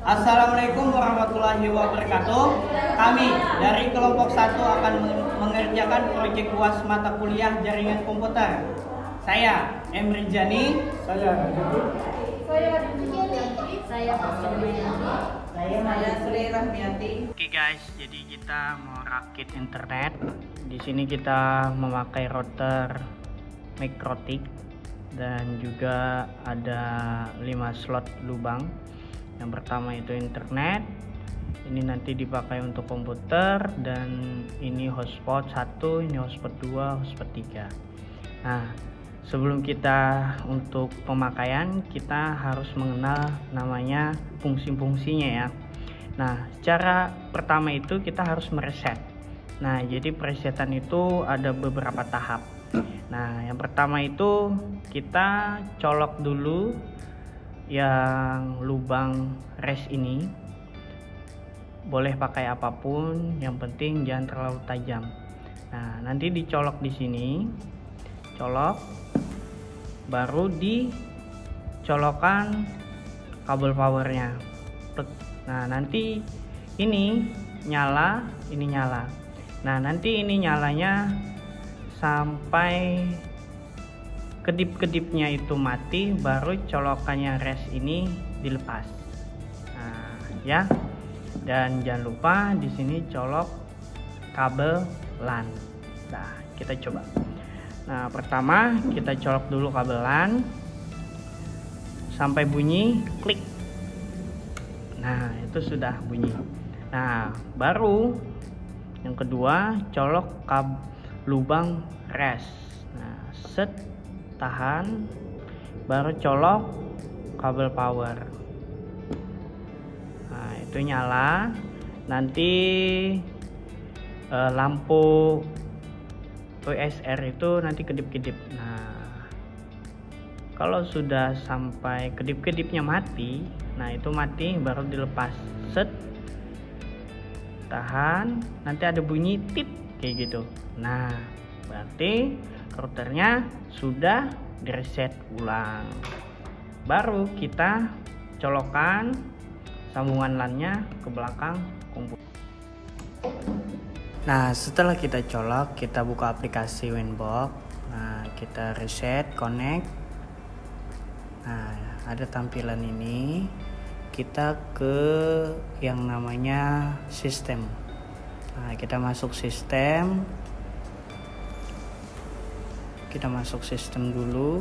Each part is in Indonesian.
Assalamualaikum warahmatullahi wabarakatuh. Kami dari kelompok 1 akan mengerjakan proyek UAS mata kuliah jaringan komputer. Saya Emri Jani, Saya Sri Rahmiati. Oke guys, jadi kita mau rakit internet. Di sini kita memakai router Mikrotik dan juga ada 5 slot lubang. Yang pertama itu internet, ini nanti dipakai untuk komputer, dan ini hotspot 1, ini hotspot 2, hotspot 3. Nah, sebelum kita untuk pemakaian, kita harus mengenal namanya fungsi-fungsinya ya. Nah, cara pertama itu kita harus mereset. Nah, jadi peresetan itu ada beberapa tahap. Nah, yang pertama itu kita colok dulu yang lubang res ini. Boleh pakai apapun, yang penting jangan terlalu tajam. Nah, nanti dicolok di sini, colok, baru dicolokkan kabel powernya. Nah, nanti ini nyala, ini nyala. Nah, nanti ini nyalanya sampai kedip-kedipnya itu mati, baru colokannya res ini dilepas. Nah, ya. Dan jangan lupa di sini colok kabel LAN. Nah, kita coba. Nah, pertama kita colok dulu kabel LAN sampai bunyi klik. Nah, itu sudah bunyi. Nah, baru yang kedua colok lubang res. Nah, set, tahan, baru colok kabel power. Nah, itu nyala. Nanti lampu VSR itu nanti kedip-kedip. Nah, kalau sudah sampai kedip-kedipnya mati, nah itu mati, baru dilepas. Set, tahan, nanti ada bunyi tit kayak gitu. Nah, berarti routernya sudah direset ulang. Baru kita colokkan sambungan LAN-nya ke belakang komputer. Nah, setelah kita colok, kita buka aplikasi Winbox. Nah, kita reset, connect. Nah, ada tampilan ini. Kita ke yang namanya sistem. Nah, kita masuk sistem. Kita masuk sistem dulu.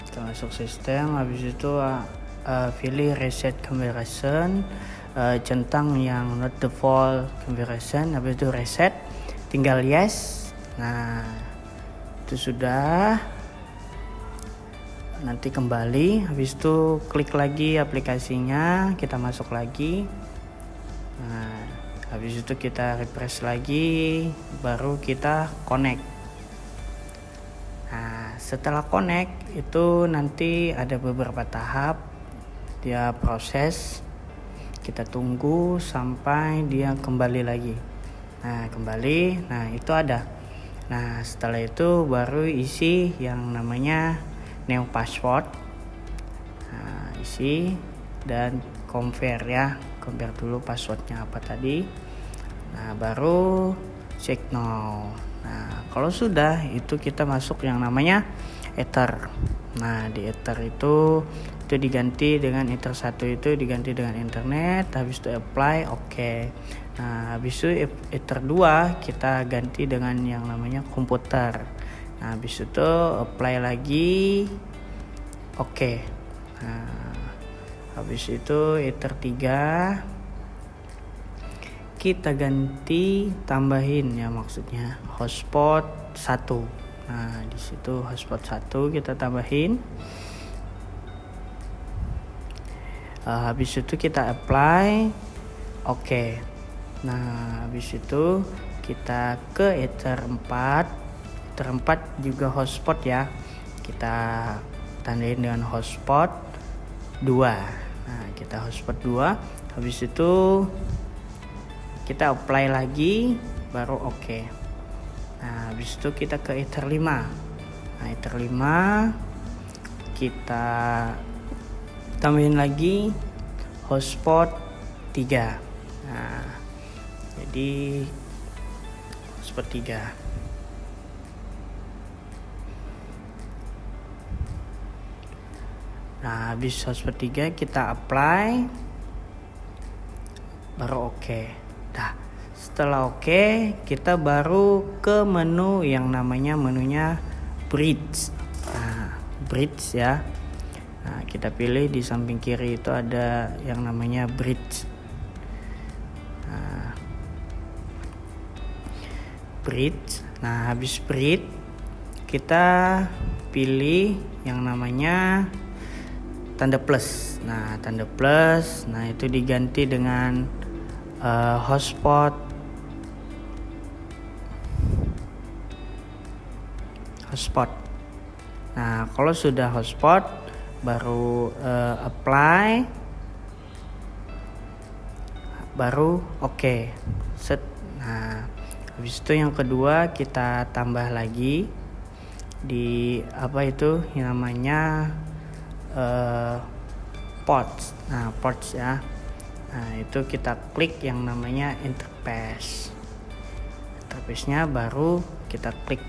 Kita masuk sistem, habis itu pilih reset configuration, centang yang not default configuration, habis itu reset, tinggal yes. Nah, itu sudah. Nanti kembali, habis itu klik lagi aplikasinya, kita masuk lagi. Nah, habis itu kita refresh lagi, baru kita connect. Nah, setelah connect itu nanti ada beberapa tahap dia proses. Kita tunggu sampai dia kembali lagi. Nah, kembali. Nah, itu ada. Nah, setelah itu baru isi yang namanya new password. Nah, isi dan compare ya. Compare dulu passwordnya apa tadi. Nah, baru check now. Nah, kalau sudah itu kita masuk yang namanya Ether. Nah, di Ether itu diganti dengan Ether 1 itu diganti dengan internet, habis itu apply, oke. Nah, habis itu Ether 2 kita ganti dengan yang namanya komputer. Nah, habis itu apply lagi, oke. Nah, habis itu Ether 3 kita ganti, tambahin ya, maksudnya hotspot 1. Nah, di situ hotspot 1 kita tambahin. Habis itu kita apply, oke. Nah, habis itu kita ke Ether 4. Ether 4 juga hotspot ya. Kita tandain dengan hotspot 2. Nah, kita hotspot 2. Habis itu kita apply lagi, baru oke. Nah, habis itu kita ke Ether 5. Nah, Ether 5 kita tambahin lagi hotspot 3. Nah, jadi hotspot 3. Nah, habis hotspot 3 kita apply, baru oke. Nah, setelah oke, kita baru ke menu yang namanya menunya bridge. Nah, bridge ya. Nah, kita pilih di samping kiri itu ada yang namanya bridge. Nah, bridge. Nah, habis bridge kita pilih yang namanya tanda plus. Nah, tanda plus, nah itu diganti dengan hotspot. Nah, kalau sudah hotspot, baru apply, baru oke. Set. Nah, habis itu yang kedua kita tambah lagi di apa itu yang namanya ports. Nah, ports ya. Nah, itu kita klik yang namanya interface. Interface-nya baru kita klik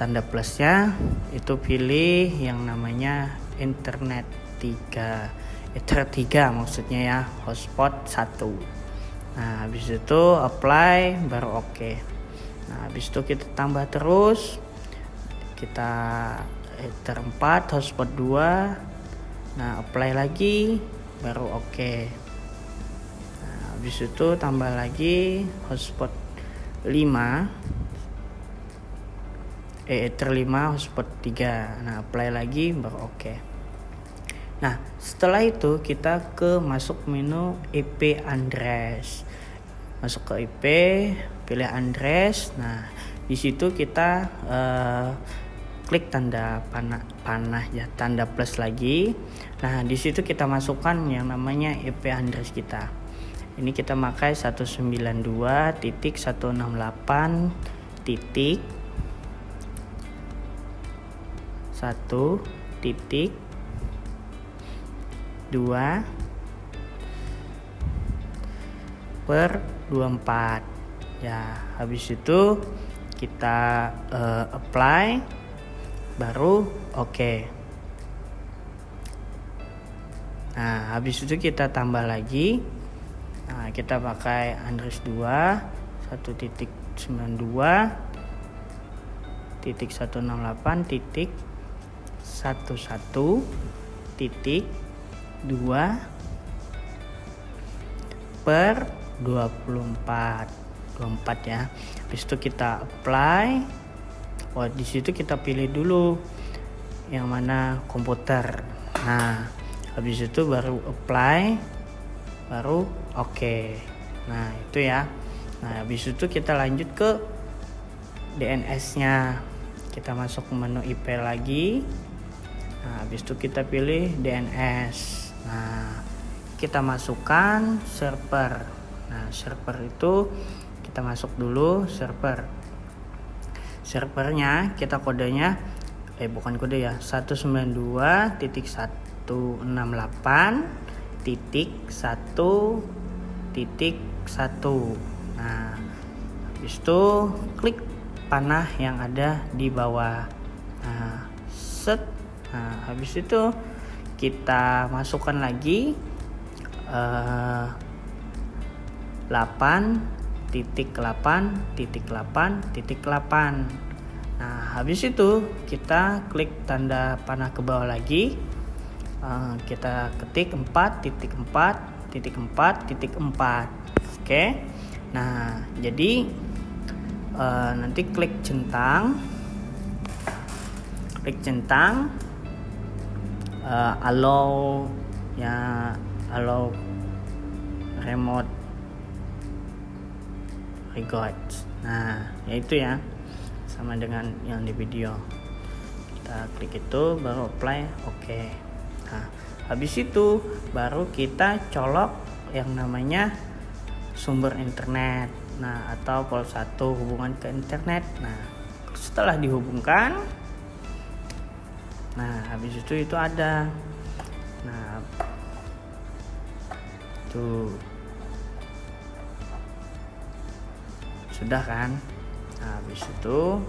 tanda plusnya, itu pilih yang namanya internet 3. Ethernet 3 maksudnya ya, hotspot 1. Nah, habis itu apply, baru oke. Nah, habis itu kita tambah terus. Kita Ether 4, hotspot 2. Nah, apply lagi, baru oke. Nah, habis itu tambah lagi hotspot 5. Ether 5, hotspot 3. Nah, apply lagi, baru oke. Nah, setelah itu kita masuk menu IP address. Masuk ke IP, pilih address. Nah, di situ kita klik tanda panah ya, tanda plus lagi. Nah, di situ kita masukkan yang namanya IP address kita. Ini kita pakai 192.1.2/24 ya. Habis itu kita apply, baru oke. Nah, habis itu kita tambah lagi. Nah, kita pakai address 2 1.168.11.2/24 ya. Habis itu kita apply. Di situ kita pilih dulu yang mana komputer. Nah, habis itu baru apply, baru oke. Nah, itu ya. Nah, habis itu kita lanjut ke DNS-nya. Kita masuk ke menu IP lagi. Nah, habis itu kita pilih DNS. Nah, kita masukkan server. Nah, server itu kita masuk dulu server. Servernya kita kodenya bukan kode ya, 192.168.1.1. Nah, habis itu klik panah yang ada di bawah. Nah, set. Nah, habis itu kita masukkan lagi 8.8.8.8. Nah, habis itu kita klik tanda panah ke bawah lagi. Kita ketik 4.4.4.4. Oke. Nah, jadi nanti klik centang. Allow remote records. Nah, yaitu ya, sama dengan yang di video. Kita klik itu, baru apply, oke. Nah, habis itu baru kita colok yang namanya sumber internet. Nah, atau port 1 hubungan ke internet. Nah, setelah dihubungkan, Nah habis itu ada. Nah tuh sudah kan. Nah habis itu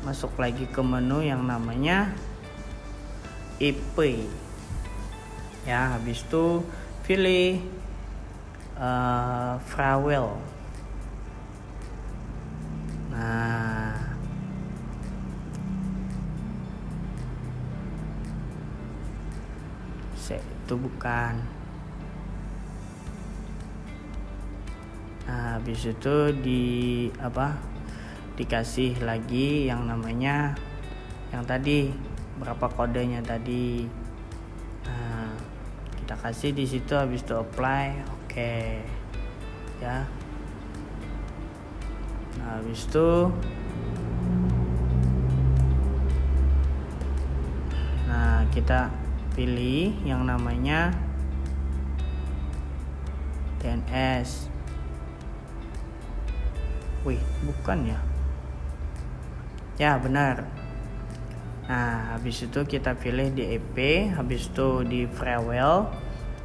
masuk lagi ke menu yang namanya IP ya. Habis itu pilih Farewell. Nah itu bukan. Nah habis itu dikasih lagi yang namanya yang tadi, berapa kodenya tadi. Nah kita kasih di situ, habis itu apply. Oke ya. Nah habis itu kita pilih yang namanya DNS. Wih, bukan ya? Ya benar. Nah habis itu kita pilih di EP, habis itu di Farewell.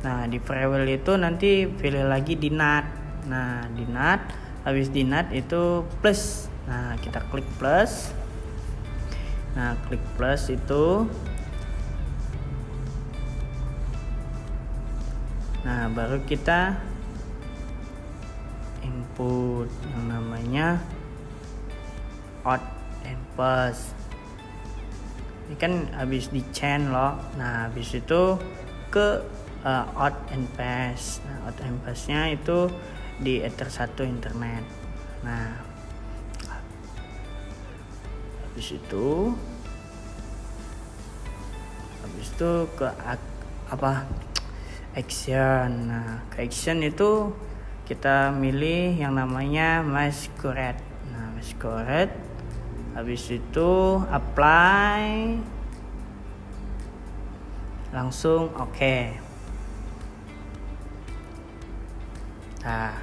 Nah di Farewell itu nanti pilih lagi di NAT. Nah di NAT, habis di NAT itu plus. Nah kita klik plus. Nah klik plus itu. Nah baru kita input yang namanya out and pass. Ini kan habis di chain loh. Nah habis itu ke out and pass. Nah out and pass-nya itu di Ether 1 internet. Nah habis itu ke action. Nah ke action itu kita milih yang namanya Masquerade. Nah Masquerade, habis itu apply, langsung oke. Nah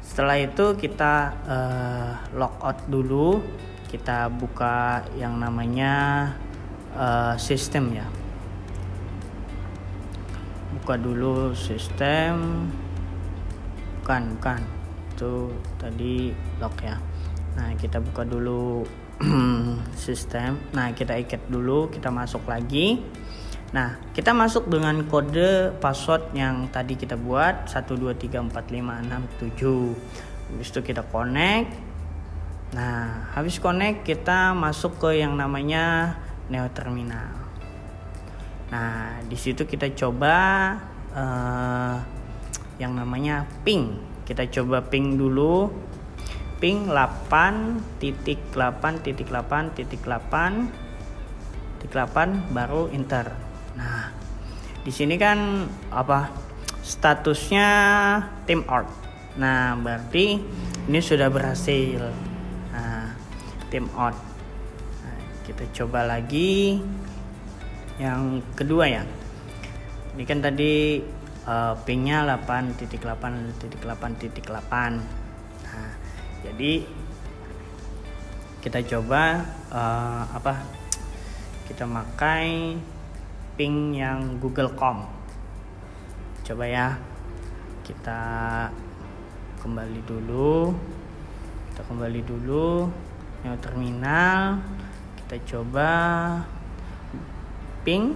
setelah itu kita logout dulu, kita buka yang namanya sistem ya. Buka dulu sistem. Bukan itu tadi log ya. Nah kita buka dulu sistem. Nah kita ikat dulu, kita masuk lagi. Nah kita masuk dengan kode password yang tadi kita buat 1234567. Habis itu kita connect. Nah habis connect kita masuk ke yang namanya Neo Terminal. Nah di situ kita coba yang namanya ping. Kita coba ping dulu. Ping 8.8.8.8 baru enter. Nah, di sini kan statusnya team out. Nah, berarti ini sudah berhasil. Nah, team out. Nah, kita coba lagi yang kedua ya. Ini kan tadi pingnya 8.8.8.8. Nah, jadi kita coba kita pakai ping yang Google.com. Coba ya. Kita kembali dulu. Neo terminal. Kita coba ping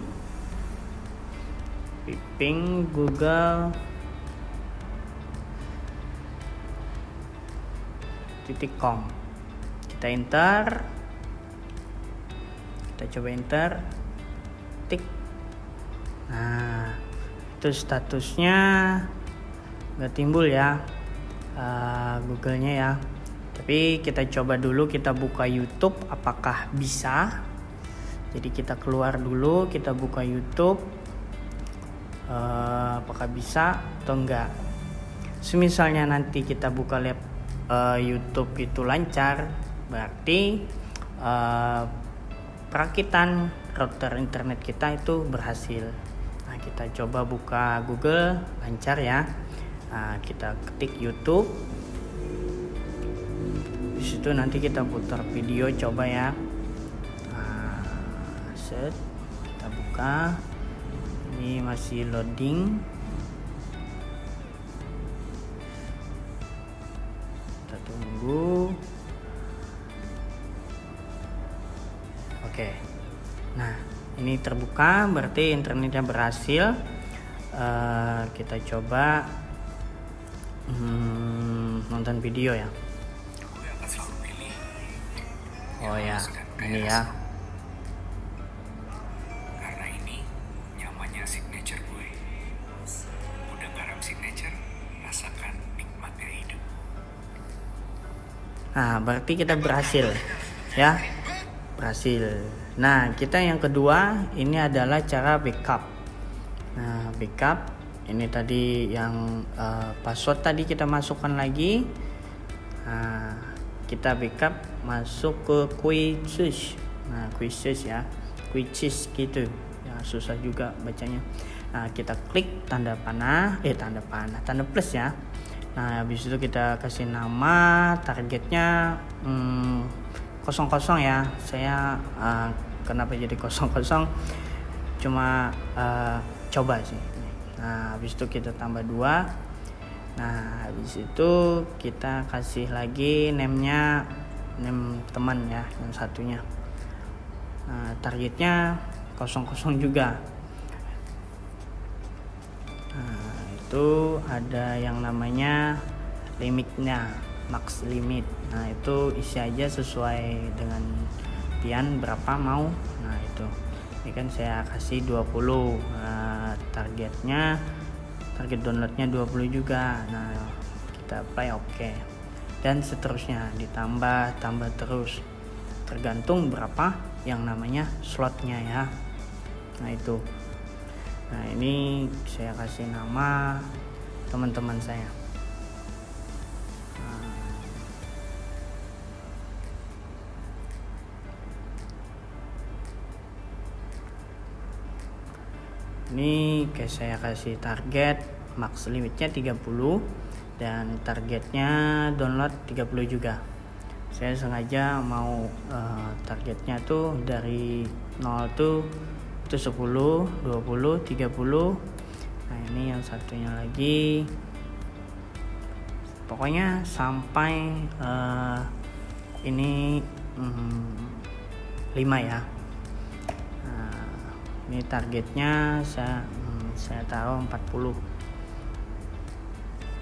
google.com. Kita enter. Kita coba enter. Tik. Nah, itu statusnya nggak timbul ya, Google-nya ya. Tapi kita coba dulu, kita buka YouTube apakah bisa. Jadi kita keluar dulu, kita buka YouTube, apakah bisa atau enggak. Semisalnya nanti kita buka YouTube itu lancar, berarti perakitan router internet kita itu berhasil. Nah kita coba buka Google, lancar ya. Nah, kita ketik YouTube. Di situ nanti kita putar video, coba ya. Set. kita buka. Ini masih loading. Kita tunggu. Oke. Nah, ini terbuka, berarti internetnya berhasil. Kita coba nonton video ya. Oh ya, ini ya. Karena ini nyamannya signature gue. Udah garam signature, rasakan nikmatnya hidup. Nah, berarti kita berhasil ya. Berhasil. Nah, kita yang kedua ini adalah cara backup. Nah, backup ini tadi yang password tadi kita masukkan lagi. Nah, kita backup masuk ke Quizzes. Nah, Quizzes ya. Quizzes gitu. Ya, susah juga bacanya. Nah, kita klik tanda plus ya. Nah, habis itu kita kasih nama, targetnya 00 ya. Saya kenapa jadi 00? Cuma coba sih. Nah, habis itu kita tambah 2. Nah, habis itu kita kasih lagi name-nya, name teman ya, yang satunya. Nah, targetnya 00 juga. Nah, itu ada yang namanya limitnya, max limit. Nah, itu isi aja sesuai dengan pian berapa mau. Nah, itu. Ini kan saya kasih 20. Nah, target downloadnya 20 juga. Nah, kita apply oke. Dan seterusnya ditambah terus. Tergantung berapa yang namanya slotnya ya. Nah, itu. Nah, ini saya kasih nama teman-teman saya. Ini saya kasih target max limitnya 30 dan targetnya download 30 juga. Saya sengaja mau targetnya tuh dari 0 tuh itu 10, 20, 30. Nah, ini yang satunya lagi. Pokoknya sampai ini 5 ya. Ini targetnya saya taruh 40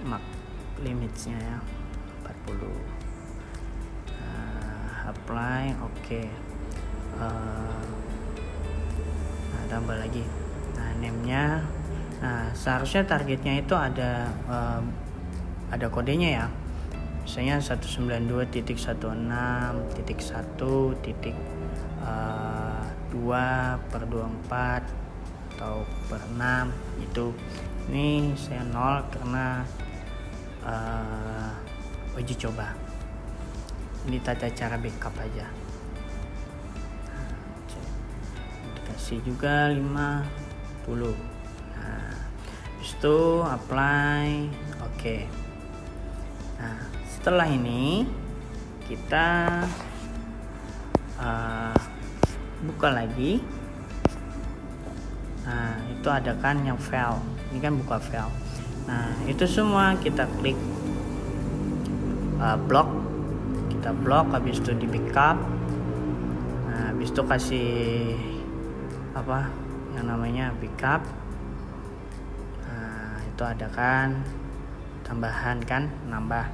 max limitnya ya, 40. Apply oke. Nah, tambah lagi. Nah, name-nya. Nah, seharusnya targetnya itu ada kodenya ya. Misalnya 192.1.1.2/24 atau per 6 itu. Ini saya 0 karena uji coba. Ini tata cara backup aja. Dikasih juga 50. Nah, habis itu apply oke. Nah, setelah ini kita buka lagi. Nah, itu ada kan yang file. Ini kan buka file. Nah, itu semua kita klik blok. Kita blok, habis itu di backup. Nah, habis itu kasih apa yang namanya backup. Nah, itu ada kan tambahan kan, nambah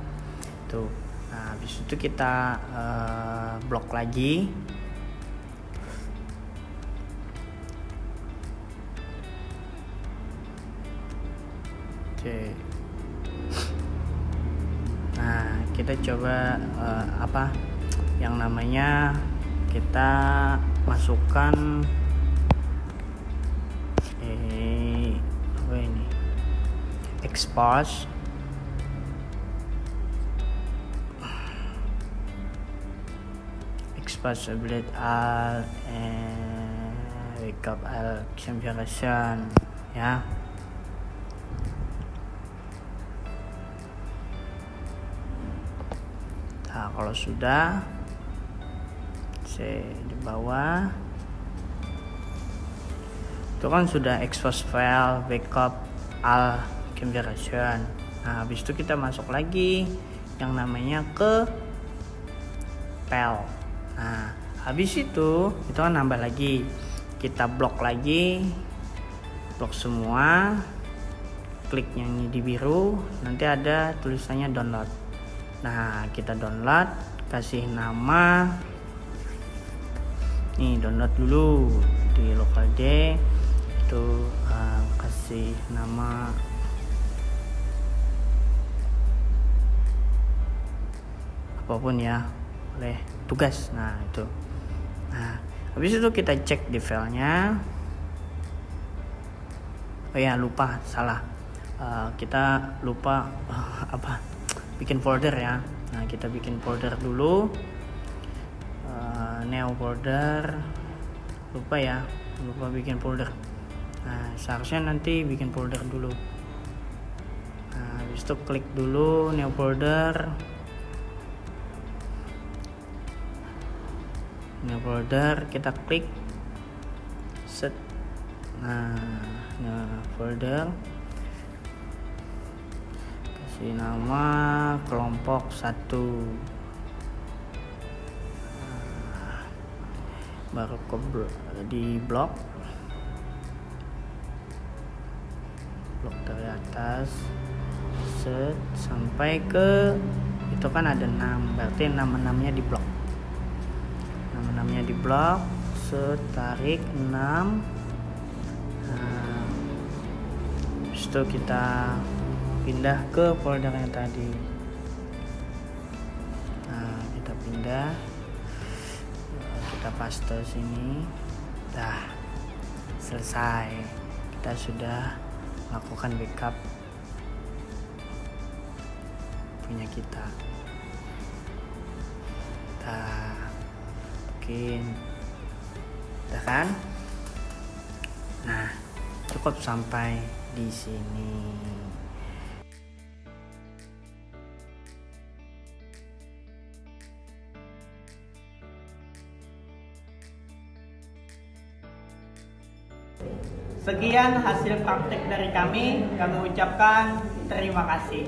tuh. Nah, habis itu kita blok lagi. Oke. Nah, kita coba apa yang namanya kita masukkan apa ini, expose update al backup al configuration ya. Nah, kalau sudah saya di bawah Itu kan sudah expose file, backup, all configuration. Nah, habis itu kita masuk lagi yang namanya ke file. Nah, habis itu kan nambah lagi. Kita blok lagi, blok semua, klik yang di biru, nanti ada tulisannya download. Nah, kita download, kasih nama. Nih, download dulu di local D. Itu kasih nama apapun ya, boleh tugas. Nah, itu. Nah, habis itu kita cek di filenya. Oh ya, lupa, salah. Kita lupa bikin folder ya. Nah, kita bikin folder dulu. New folder. Lupa bikin folder. Nah, seharusnya nanti bikin folder dulu. Nah, habis itu klik dulu new folder. New folder, kita klik set. Nah, new folder, kasih nama kelompok 1. Baru di blok dari atas, set sampai ke itu kan ada 6, berarti nama-namanya di blok. Nama-namanya di blok, set tarik 6. Nah, itu kita pindah ke folder yang tadi. Nah, kita pindah, kita paste sini. Dah selesai, kita sudah lakukan backup punya kita. Mungkin udah kan? Nah, cukup sampai di sini. Sekian hasil praktek dari kami ucapkan terima kasih.